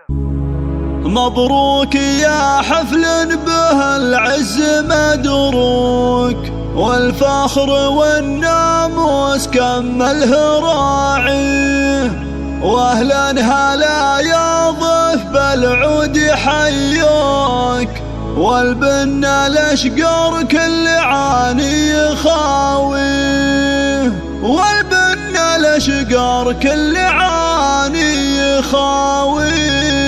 مبروك يا حفل به العز مدروك، والفخر والناموس كمله راعيه، واهلا هلا يا ضيف بالعود حيوك، والبنا الاشقر كل عاني يخاويه، والبنا الاشقر كل عاني يخاويه.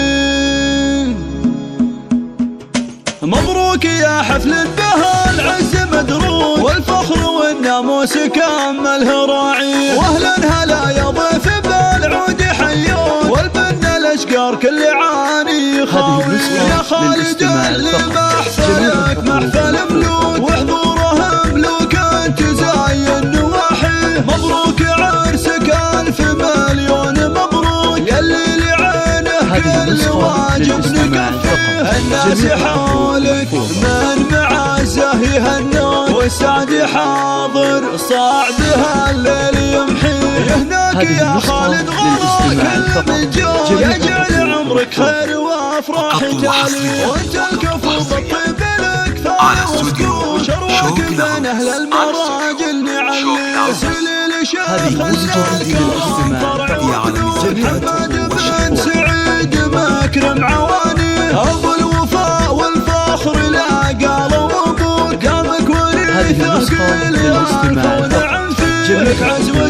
مبروك يا حفل به العز مدروك، والفخر والناموس كمله راعيه، واهلا هلا يا ضيف بالعود حيوك، والبنا الاشقر كل عاني يخاويه. يا خالد اللي محفلك محفل ملوك، وحضوره ملوك تزاين نواحيه، مبروك عرسك الف مليون مبروك، يلي لعينه كل واجب نكفيه، الناس حولك من معزه يهنون، والسعد حاضر صاعدها الليل يمحيه، هناك يا خالد غراك المنجور، يجعل عمرك خير وافراح تالي، وانت الكفو بالطيب لك ثار وسكون، شروك بين اهل المراجل نعلي، سليل شيخ الكرام فرع وبنود، محمد بن سعيد مكرم عواني، ابو الوفاء والفخر لا قال وابوك، قامك وريثه قيل يا الكون عن فيك عزوة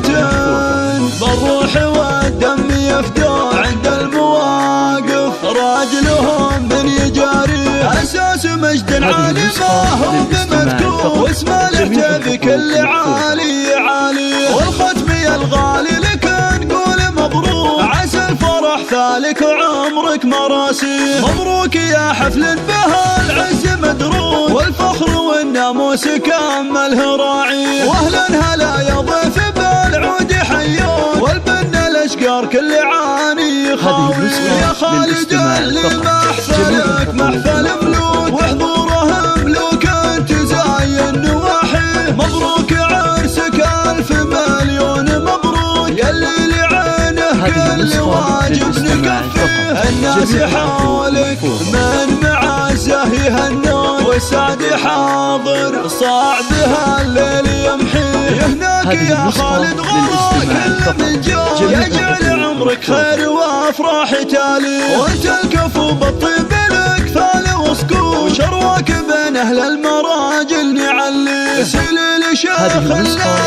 بالروح والدم يفدون، عند المواقف راجلهم من يجاري، اساس مجد عالي ما هو بمذكور، واسمه له بكل عالي عالي، والختم يا الغالي لك نقول مبروك، عسى الفرح ثالك وعمرك مراسي. مبروك يا حفل به العز مدروك، والفخر والناموس كمله راعي، واهلا هلا يا ضيف بالعود حيوك، والبنا الاشقر كل عاني يخاويه. يا خالد اللي محفلك محفل ملوك، وحضوره ملوك تزاين نواحيه، مبروك عرسك الف مليون مبروك، يلي لعينه كل واجب نكفيه، الناس حولك من معزه يهنون، والسعد حاضر صاعدها الليل يمحيه، هناك يا خالد غراك المنجور، يجعل عمرك خير وافراح تالي، وانت الكفو بالطيب لك ثال وسكون، شروك بين اهل المراجل نعلي، سليل شيخ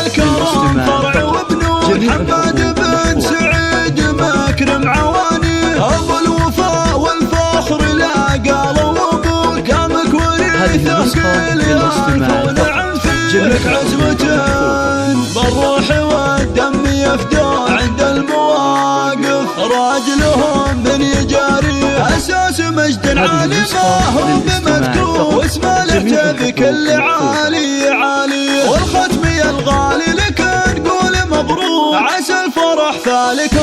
الكرام فرع وبنود، محمد بن سعيد مكرم عواني، ابو الوفاء والفخر لا قال وابوك، قامك وريثه قيل يا الكون عن فيك عزوة بالروح والدم يفدون، عند المواقف راجلهم من يجاري، اساس مجد عالي ما هو بمذكور، واسمه له بكل عالي عالي، والختم يا الغالي لك نقول مبروك، عسى الفرح ثالك